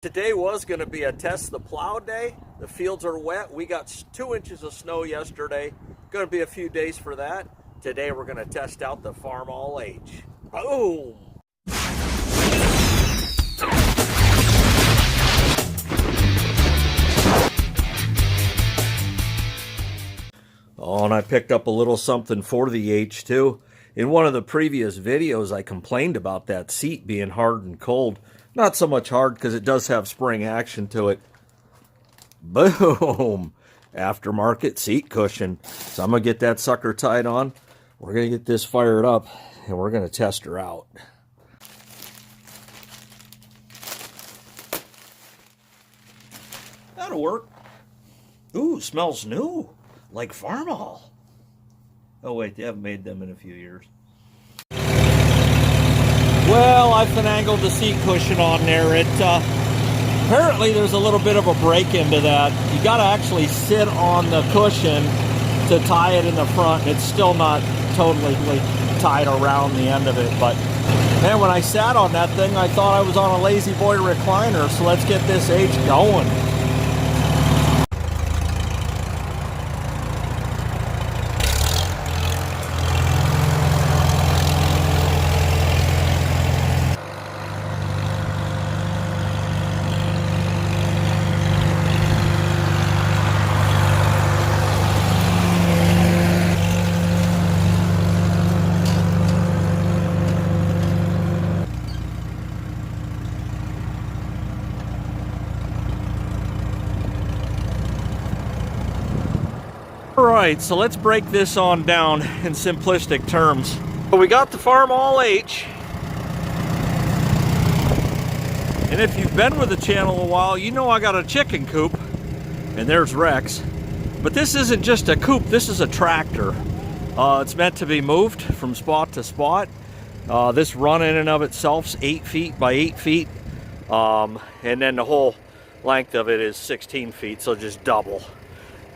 Today was going to be a test the plow day. The fields are wet. We got 2 inches of snow yesterday. Going to be a few days for that. Today we're going to test out the Farmall H. Boom! Oh, and I picked up a little something for the H too. In one of the previous videos, I complained about that seat being hard and cold. Not so much hard because it does have spring action to it. Boom! Aftermarket seat cushion. So I'm going to get that sucker tied on. We're going to get this fired up and we're going to test her out. That'll work. Ooh, smells new. Like Farmall. Oh wait, they haven't made them in a few years. Well, I finagled the seat cushion on there. Apparently there's a little bit of a break into that. You got to actually sit on the cushion to tie it in the front. It's still not totally tied around the end of it. But man, when I sat on that thing, I thought I was on a lazy boy recliner. So let's get this H going. Alright, so let's break this on down in simplistic terms. So we got the Farmall H. And if you've been with the channel a while, you know I got a chicken coop. And there's Rex. But this isn't just a coop, this is a tractor. It's meant to be moved from spot to spot. This run in and of itself is 8 feet by 8 feet. And then the whole length of it is 16 feet, so just double.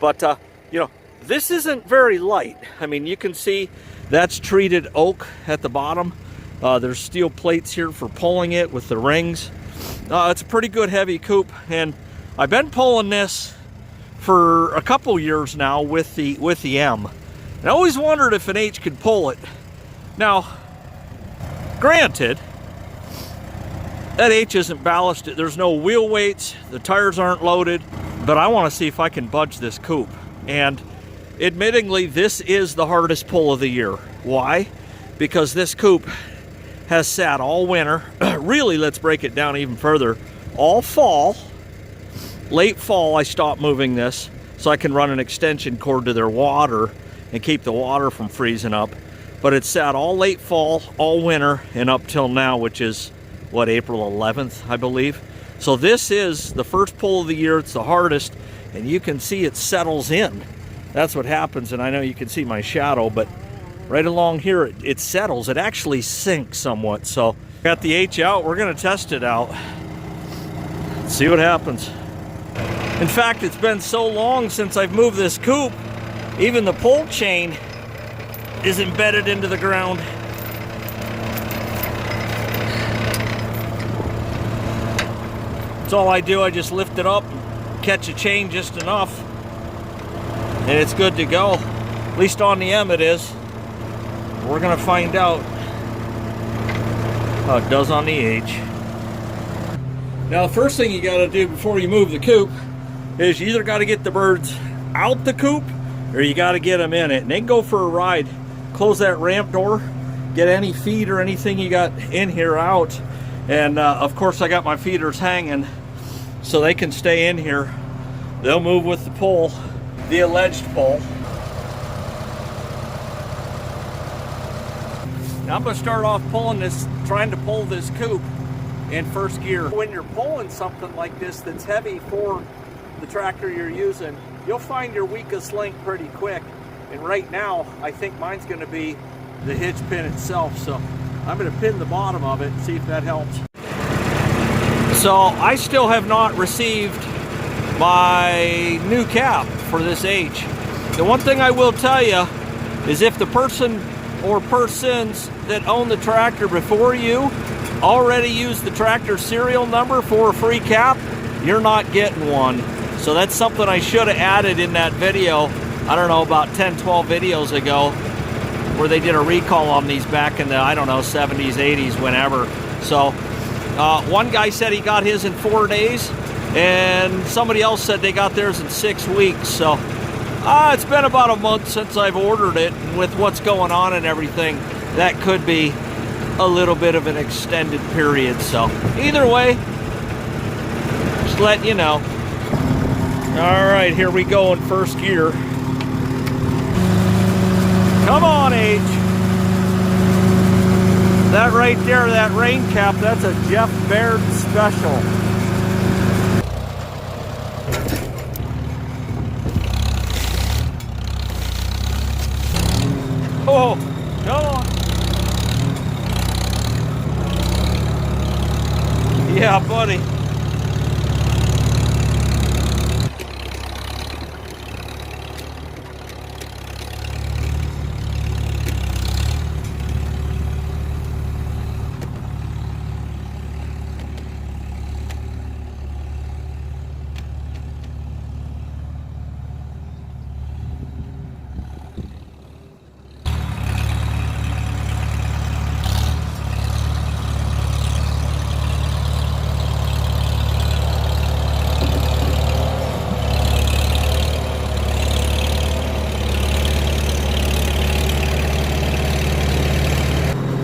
But, you know, this isn't very light. I mean, you can see that's treated oak at the bottom. There's steel plates here for pulling it with the rings. It's a pretty good heavy coupe, and I've been pulling this for a couple years now with the M. And I always wondered if an H could pull it. Now, granted, that H isn't ballasted. There's no wheel weights. The tires aren't loaded. But I want to see if I can budge this coupe. And admittingly, this is the hardest pull of the year. Why? Because this coupe has sat all winter. Really, let's break it down even further. All fall, late fall, I stopped moving this so I can run an extension cord to their water and keep the water from freezing up. But it sat all late fall, all winter, and up till now, which is, what, April 11th, I believe. So this is the first pull of the year. It's the hardest, and you can see it settles in. That's what happens, and I know you can see my shadow, but right along here it settles. It actually sinks somewhat. So got the H out. We're going to test it out. See what happens. In fact, it's been so long since I've moved this coupe, even the pull chain is embedded into the ground. That's all I do. I just lift it up, catch a chain just enough, and it's good to go. At least on the M it is. We're gonna find out how it does on the H. Now, the first thing you gotta do before you move the coupe is you either gotta get the birds out the coupe or you gotta get them in it. And then go for a ride. Close that ramp door, get any feed or anything you got in here out. And of course I got my feeders hanging so they can stay in here. They'll move with the pull, the alleged pull. Now I'm going to start off pulling this, trying to pull this coupe in first gear. When you're pulling something like this that's heavy for the tractor you're using, you'll find your weakest link pretty quick. And right now, I think mine's going to be the hitch pin itself. So I'm going to pin the bottom of it and see if that helps. So I still have not received my new cap for this H. The one thing I will tell you is if the person or persons that own the tractor before you already used the tractor serial number for a free cap, you're not getting one. So that's something I should have added in that video, I don't know, about 10, 12 videos ago, where they did a recall on these back in the, I don't know, 70s, 80s, whenever. So one guy said he got his in 4 days, and somebody else said they got theirs in 6 weeks. So it's been about a month since I've ordered it, and with what's going on and everything, that could be a little bit of an extended period. So either way, just letting you know. All right, here we go in first gear. Come on, H. That right there, that rain cap, that's a Jeff Baird special. Oh, come on. Yeah, buddy.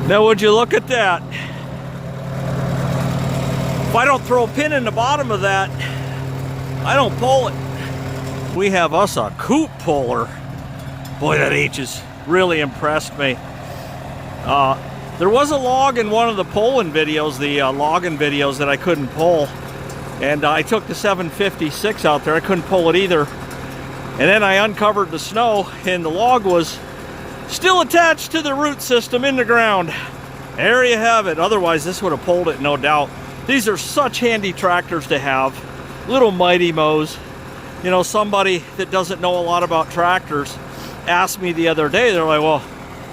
Now would you look at that? If I don't throw a pin in the bottom of that, I don't pull it. We have us a coupe puller. Boy, that H has really impressed me. There was a log in one of the pulling videos, the logging videos, that I couldn't pull. And I took the 756 out there, I couldn't pull it either. And then I uncovered the snow, and the log was still attached to the root system in the ground. There you have it. Otherwise, this would have pulled it, no doubt. These are such handy tractors to have. Little Mighty Mows. You know, somebody that doesn't know a lot about tractors asked me the other day, they're like, well,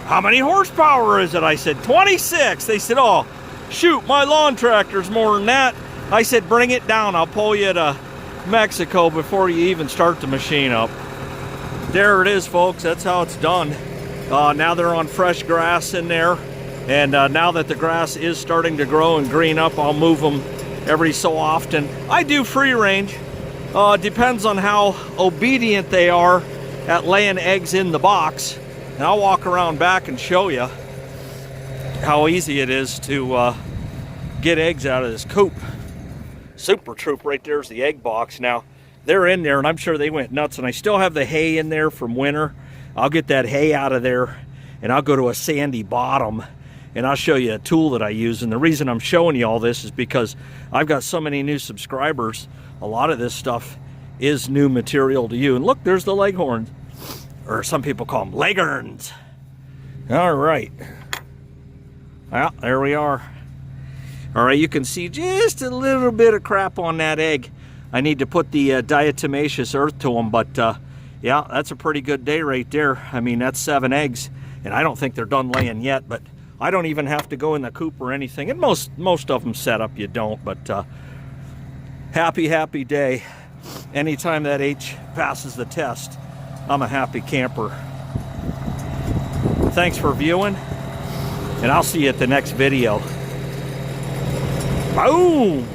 how many horsepower is it? I said, 26. They said, oh, shoot, my lawn tractor's more than that. I said, bring it down. I'll pull you to Mexico before you even start the machine up. There it is, folks. That's how it's done. Now they're on fresh grass in there, and now that the grass is starting to grow and green up, I'll move them every so often. I do free range. Depends on how obedient they are at laying eggs in the box. And I'll walk around back and show you how easy it is to get eggs out of this coop. Super Troop right there's the egg box. Now they're in there, and I'm sure they went nuts, and I still have the hay in there from winter. I'll get that hay out of there, and I'll go to a sandy bottom, and I'll show you a tool that I use. And the reason I'm showing you all this is because I've got so many new subscribers. A lot of this stuff is new material to you. And look, there's the leghorns, or some people call them leghorns. All right. Well, there we are. All right, you can see just a little bit of crap on that egg. I need to put the diatomaceous earth to them, but yeah, that's a pretty good day right there. I mean, that's 7 eggs, and I don't think they're done laying yet, but I don't even have to go in the coop or anything. And most of them set up, you don't, but happy day. Anytime that H passes the test, I'm a happy camper. Thanks for viewing, and I'll see you at the next video. Boom!